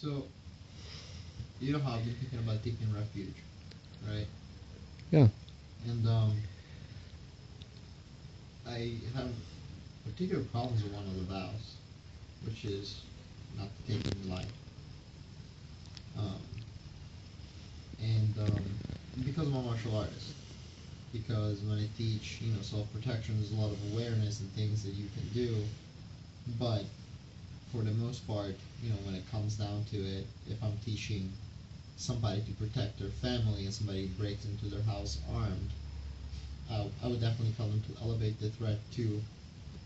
So, you know how I've been thinking about taking refuge, right? Yeah. And I have particular problems with one of the vows, which is not to take any life. Um, and because I'm a martial artist, because when I teach, self-protection, there's a lot of awareness and things that you can do, but for the most part, when it comes down to it, if I'm teaching somebody to protect their family and somebody breaks into their house armed, I would definitely tell them to elevate the threat to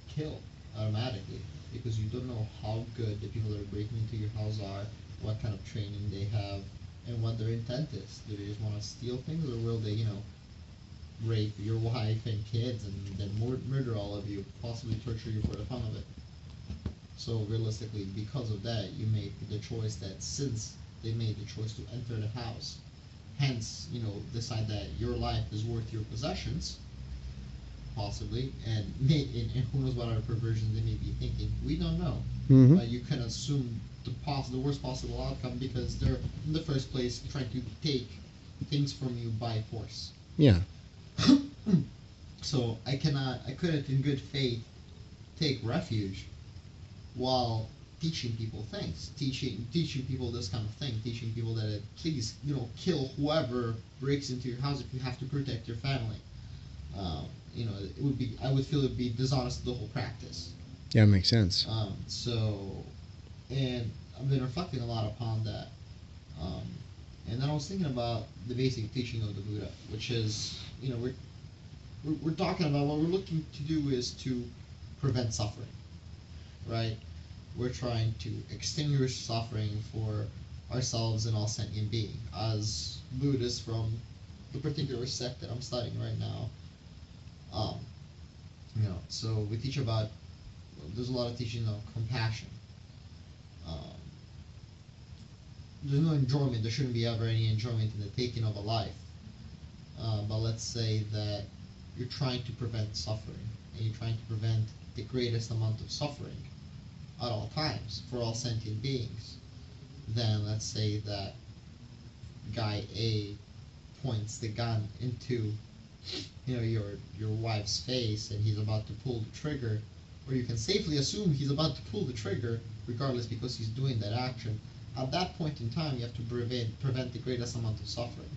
kill automatically, because you don't know how good the people that are breaking into your house are, what kind of training they have, and what their intent is. Do they just want to steal things, or will they, rape your wife and kids and then murder all of you, possibly torture you for the fun of it? So realistically, because of that, you make the choice that since they made the choice to enter the house, hence, decide that your life is worth your possessions, possibly, and who knows what other perversions they may be thinking. We don't know. Mm-hmm. You can assume the worst possible outcome, because they're in the first place trying to take things from you by force. Yeah. So I couldn't in good faith take refuge while teaching people things, teaching people this kind of thing, teaching people that please, kill whoever breaks into your house if you have to protect your family. I would feel it would be dishonest to the whole practice. Yeah, makes sense. And I've been reflecting a lot upon that. And then I was thinking about the basic teaching of the Buddha, which is, we're talking about what we're looking to do is to prevent suffering, right? We're trying to extinguish suffering for ourselves and all sentient beings. As Buddhists from the particular sect that I'm studying right now, so we teach about, there's a lot of teaching of compassion. There's no enjoyment, there shouldn't be ever any enjoyment in the taking of a life. But let's say that you're trying to prevent suffering, and you're trying to prevent the greatest amount of suffering at all times for all sentient beings. Then let's say that guy A points the gun into your wife's face, and he's about to pull the trigger, or you can safely assume he's about to pull the trigger regardless, because he's doing that action. At that point in time, you have to prevent the greatest amount of suffering,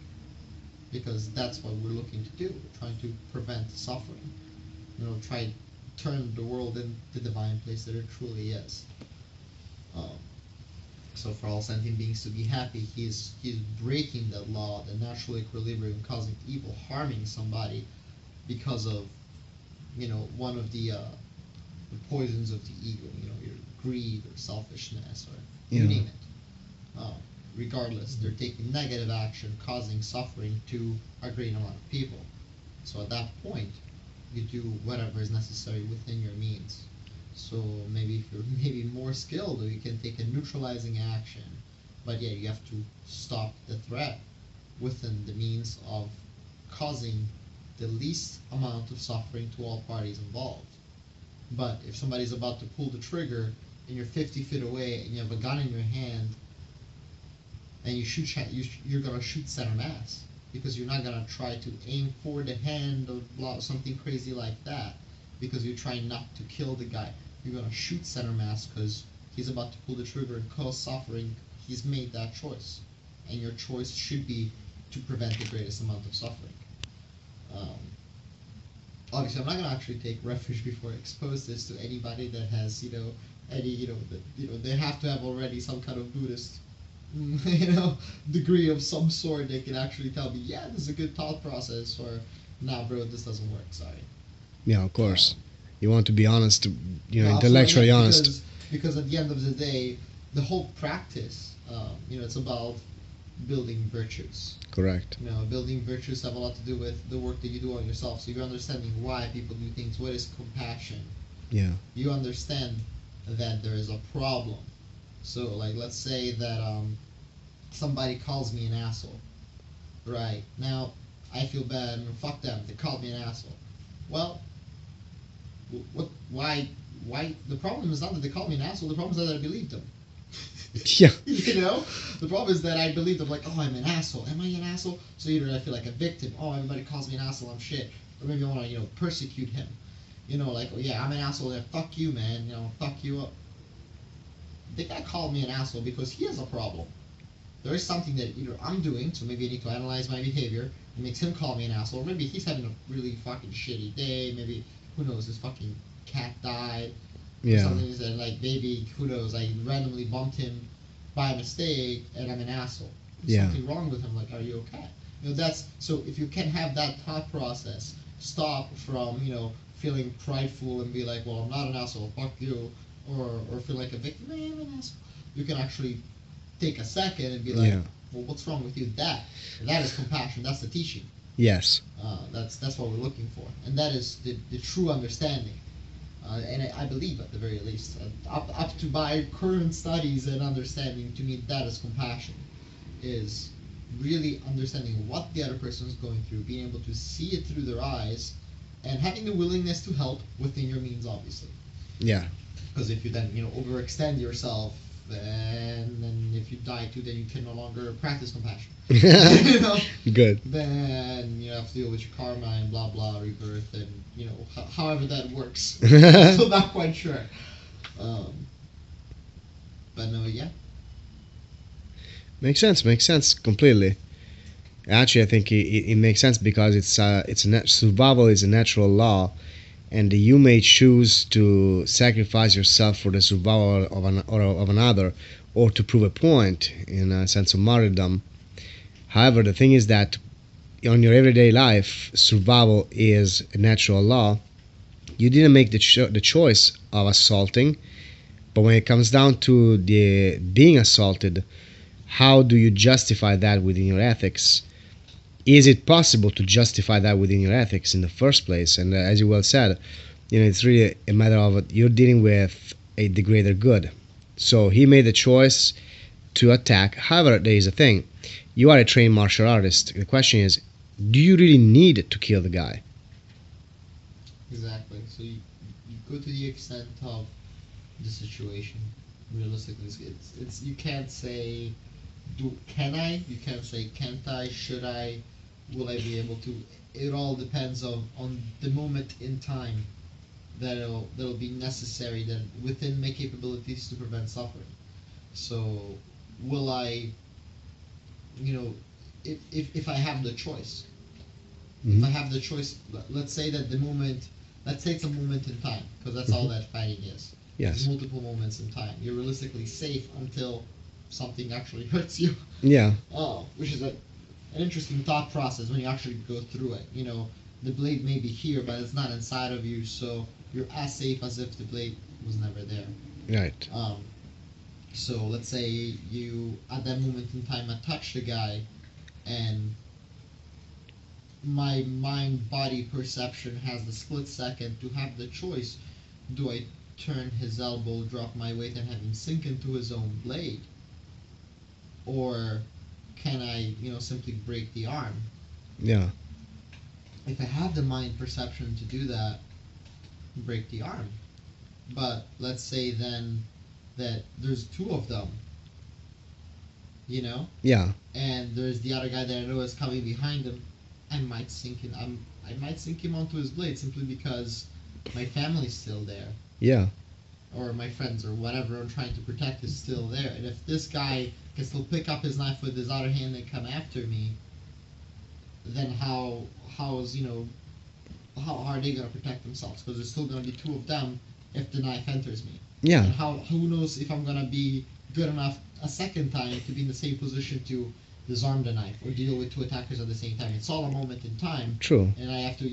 because that's what we're looking to do. We're trying to prevent suffering. Try to turn the world into the divine place that it truly is. So for all sentient beings to be happy, he's breaking that law, the natural equilibrium, causing evil, harming somebody because of one of the poisons of the ego, your greed or selfishness, or you name it. Regardless, they're taking negative action, causing suffering to a great amount of people. So at that point, you do whatever is necessary within your means. So maybe if you're more skilled, you can take a neutralizing action, but yeah, you have to stop the threat within the means of causing the least amount of suffering to all parties involved. But if somebody's about to pull the trigger and you're 50 feet away and you have a gun in your hand, and you're gonna shoot center mass, because you're not gonna try to aim for the hand or something crazy like that, because you're trying not to kill the guy. You're gonna shoot center mass because he's about to pull the trigger and cause suffering. He's made that choice, and your choice should be to prevent the greatest amount of suffering. Obviously, I'm not gonna actually take refuge before I expose this to anybody that has, they have to have already some kind of Buddhist degree of some sort. They can actually tell me, yeah, this is a good thought process, or nah, bro, this doesn't work, sorry. Yeah, of course. You want to be honest, intellectually honest. Because at the end of the day, the whole practice, it's about building virtues. Correct. Building virtues have a lot to do with the work that you do on yourself. So you're understanding why people do things. What is compassion? Yeah. You understand that there is a problem. So, let's say that somebody calls me an asshole. Right. Now, I feel bad, and fuck them, they called me an asshole. Well, why, the problem is not that they called me an asshole, the problem is that I believed them. Yeah. You know, the problem is that I believe I'm like, oh, I'm an asshole. Am I an asshole? So either I feel like a victim. Oh, everybody calls me an asshole. I'm shit. Or maybe I want to, persecute him. Like, oh yeah, I'm an asshole. Yeah, fuck you, man. Fuck you up. The guy called me an asshole because he has a problem. There is something that either I'm doing, so maybe I need to analyze my behavior. It makes him call me an asshole. Or maybe he's having a really fucking shitty day. Maybe, who knows, his fucking cat died. Or something is that, like, maybe, who knows, I randomly bumped him by mistake and I'm an asshole. There's something wrong with him. Like, are you okay? That's so. If you can have that thought process, stop from feeling prideful and be like, well, I'm not an asshole. Fuck you. Or feel like a victim. Man, I'm an asshole. You can actually take a second and be like, well, what's wrong with you? That is compassion. That's the teaching. Yes. That's what we're looking for, and that is the true understanding. And I believe, at the very least, up to my current studies and understanding, to me, that is compassion. Is really understanding what the other person is going through, being able to see it through their eyes, and having the willingness to help within your means, obviously. Yeah. Because if you then overextend yourself, and then if you die too, then you can no longer practice compassion. Good. Then you have to deal with your karma and blah blah rebirth, and however that works. So not quite sure. But no, yeah. Makes sense completely. Actually, I think it makes sense because survival is a natural law, and you may choose to sacrifice yourself for the survival of another, or to prove a point in a sense of martyrdom. However, the thing is that on your everyday life, survival is a natural law. You didn't make the choice of assaulting, but when it comes down to the being assaulted, how do you justify that within your ethics? Is it possible to justify that within your ethics in the first place? And as you well said, it's really a matter of you're dealing with the greater good. So he made the choice to attack. However, there is a thing. You are a trained martial artist. The question is, do you really need to kill the guy? Exactly. So you go to the extent of the situation. Realistically, it's you can't say, can I? You can't say, can't I? Should I? Will I be able to? It all depends on the moment in time that'll be necessary, that within my capabilities to prevent suffering. So will I? If I have the choice, if I have the choice, let's say that let's say it's a moment in time, because that's all that fighting is. Yes. There's multiple moments in time. You're realistically safe until something actually hurts you. Yeah. Which is an interesting thought process when you actually go through it. The blade may be here, but it's not inside of you, so you're as safe as if the blade was never there. Right. So let's say you, at that moment in time, touch the guy, and my mind-body perception has the split second to have the choice. Do I turn his elbow, drop my weight, and have him sink into his own blade? Or can I, simply break the arm? Yeah. If I have the mind perception to do that, break the arm. But let's say then that there's two of them, Yeah. and there's the other guy that I know is coming behind him. I might sink him onto his blade simply because my family's still there. Yeah. Or my friends or whatever I'm trying to protect is still there. And if this guy can still pick up his knife with his other hand and come after me, then how are they going to protect themselves? Because there's still going to be two of them if the knife enters me. Yeah. And who knows if I'm going to be good enough a second time to be in the same position to disarm the knife or deal with two attackers at the same time. It's all a moment in time. True. And I have to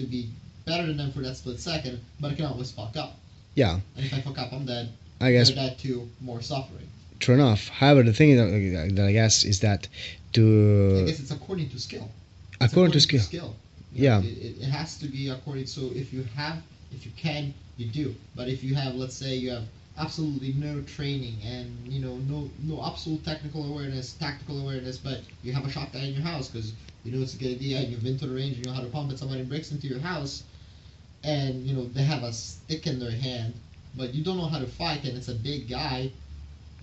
be better than them for that split second, but I can always fuck up. Yeah. And if I fuck up, I'm dead. I guess. They're dead too, more suffering. True enough. However, the thing that I guess is that I guess it's according to skill. According to skill. Yeah. It has to be according. So if you can, you do. But if you have, let's say you have absolutely no training and no absolute tactical awareness, but you have a shotgun in your house because it's a good idea and you've been to the range, you know how to pump it. Somebody breaks into your house, and they have a stick in their hand, but you don't know how to fight, and it's a big guy.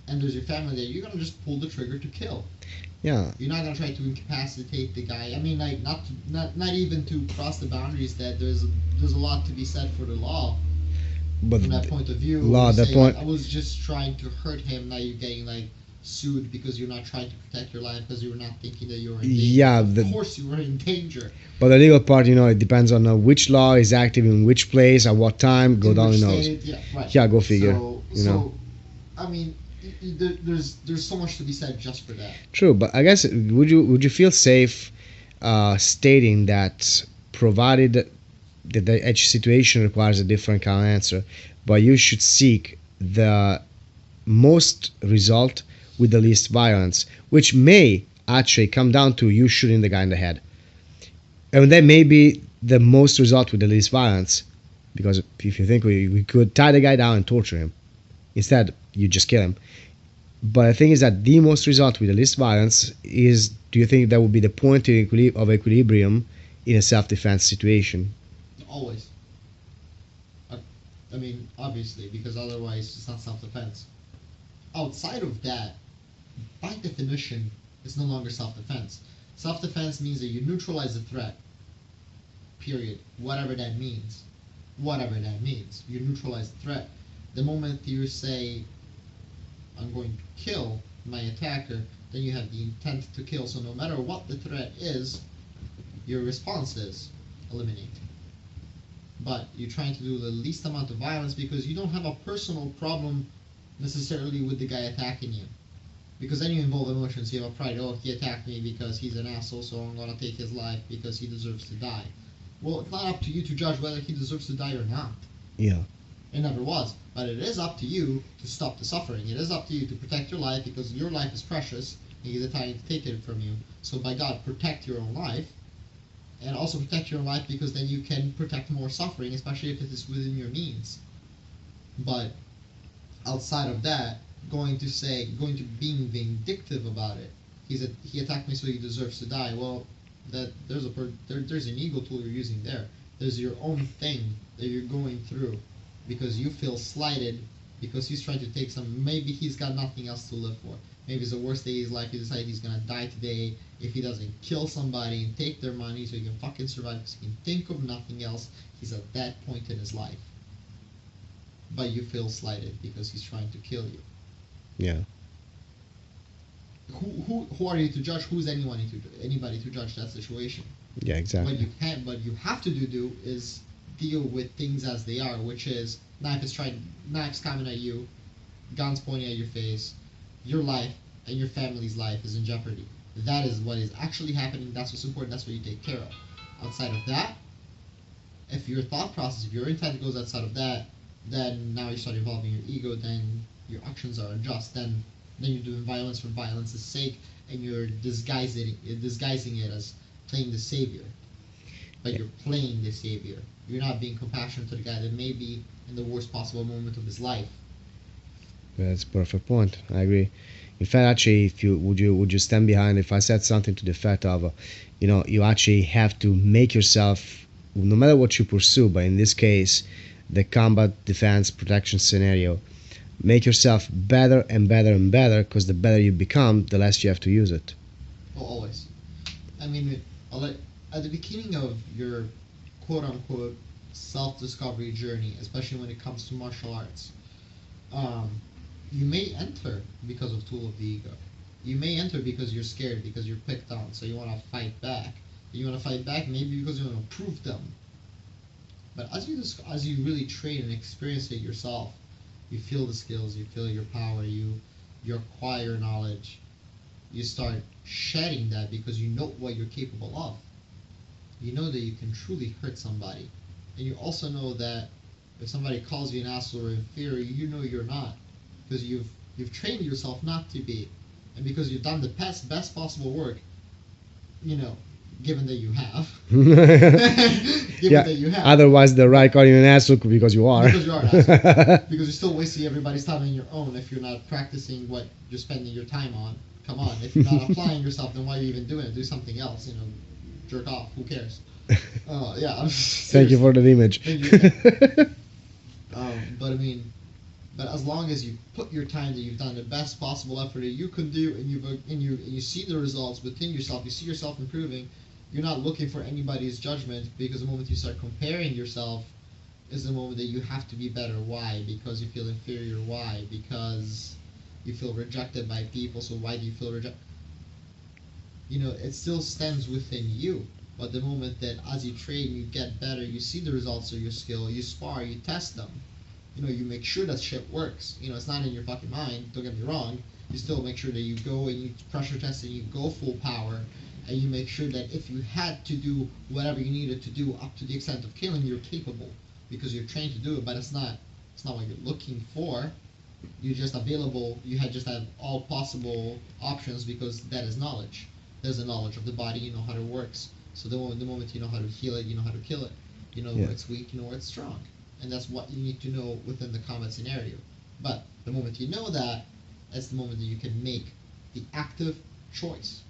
and there's your family there, you're gonna just pull the trigger to kill. Yeah. You're not gonna try to incapacitate the guy. I mean, like not even to cross the boundaries. That there's a lot to be said for the law But from that point of view. law, You the say, point. like, I was just trying to hurt him. Now you're getting like sued because you're not trying to protect your life because you were not thinking that you were in danger. Yeah, Of course you were in danger. but the legal part, it depends on which law is active in which place at what time. Go In down, which who knows? state, yeah, right. Yeah, go figure. So, I mean, there's so much to be said just for that. True, but I guess would you feel safe stating that provided that each situation requires a different kind of answer, but you should seek the most result with the least violence, which may actually come down to you shooting the guy in the head, and that may be the most result with the least violence, because if you think we could tie the guy down and torture him, instead you just kill him. But the thing is that the most result with the least violence is, do you think that would be the point of equilibrium in a self-defense situation? Always. I mean, obviously, because otherwise it's not self-defense. Outside of that, by definition, it's no longer self-defense. Self-defense means that you neutralize the threat. Period. Whatever that means. Whatever that means. You neutralize the threat. The moment you say, I'm going to kill my attacker, then you have the intent to kill. So no matter what the threat is, your response is eliminate. But you're trying to do the least amount of violence because you don't have a personal problem necessarily with the guy attacking you. Because then you involve emotions. You have a pride. Oh, he attacked me because he's an asshole, so I'm going to take his life because he deserves to die. Well, it's not up to you to judge whether he deserves to die or not. Yeah. It never was. But it is up to you to stop the suffering. It is up to you to protect your life because your life is precious and he's trying to take it from you. So by God, protect your own life. And also protect your own life because then you can protect more suffering, especially if it is within your means. But outside of that, going to being vindictive about it. He attacked me so he deserves to die. Well, there's an ego tool you're using there. There's your own thing that you're going through because you feel slighted because he's trying to take maybe he's got nothing else to live for. Maybe it's the worst day of his life. He decides he's gonna die today if he doesn't kill somebody and take their money so he can fucking survive because he can think of nothing else. He's at that point in his life. But you feel slighted because he's trying to kill you. Yeah. Who are you to judge? Who's anybody to judge that situation? Yeah, exactly. What you have to do is deal with things as they are, which is knives coming at you, guns pointing at your face, your life and your family's life is in jeopardy. That is what is actually happening. That's what's important. That's what you take care of. Outside of that, if your thought process, if your intent goes outside of that, then now you start involving your ego. Then your actions are unjust. Then you're doing violence for violence's sake, and you're disguising it as playing the savior. But you're playing the savior. You're not being compassionate to the guy that may be in the worst possible moment of his life. That's a perfect point. I agree. In fact, actually, if you would you stand behind if I said something to the effect of, you actually have to make yourself, no matter what you pursue, but in this case, the combat defense protection scenario, make yourself better and better and better, because the better you become, the less you have to use it. Oh, always. I mean, at the beginning of your quote-unquote self-discovery journey, especially when it comes to martial arts, you may enter because of tool of the ego. You may enter because you're scared, because you're picked on, so you want to fight back. You want to fight back maybe because you want to prove them. But as you really train and experience it yourself, you feel the skills, you feel your power, you acquire knowledge. You start shedding that because you know what you're capable of. You know that you can truly hurt somebody. And you also know that if somebody calls you an asshole or inferior, you know you're not. Because you've trained yourself not to be. And because you've done the best possible work, given that you have. That you have. Otherwise, the right calling you an asshole because you are. Because you are an asshole. Because you're still wasting everybody's time on your own if you're not practicing what you're spending your time on. Come on, if you're not applying yourself, then why are you even doing it? Do something else, jerk off, who cares? Thank you for the image. Thank you. But But as long as you put your time, that you've done the best possible effort that you can do, and you see the results within yourself, you see yourself improving. You're not looking for anybody's judgment, because the moment you start comparing yourself is the moment that you have to be better. Why? Because you feel inferior. Why? Because you feel rejected by people. So why do you feel rejected? It still stems within you. But the moment that as you train, you get better, you see the results of your skill, you spar, you test them, you make sure that shit works. It's not in your fucking mind, don't get me wrong. You still make sure that you go and you pressure test and you go full power, and you make sure that if you had to do whatever you needed to do up to the extent of killing, you're capable, because you're trained to do it. But it's not what you're looking for. You're just available. You just have all possible options, because that is knowledge. There's a knowledge of the body. You know how it works. So the moment you know how to heal it, you know how to kill it. You know where it's weak, you know where it's strong. And that's what you need to know within the combat scenario. But the moment you know that, that's the moment that you can make the active choice.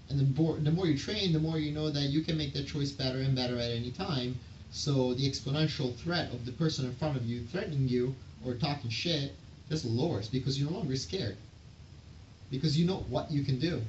And the more you train, the more you know that you can make that choice better and better at any time. So the exponential threat of the person in front of you threatening you or talking shit just lowers, because you're no longer scared. Because you know what you can do.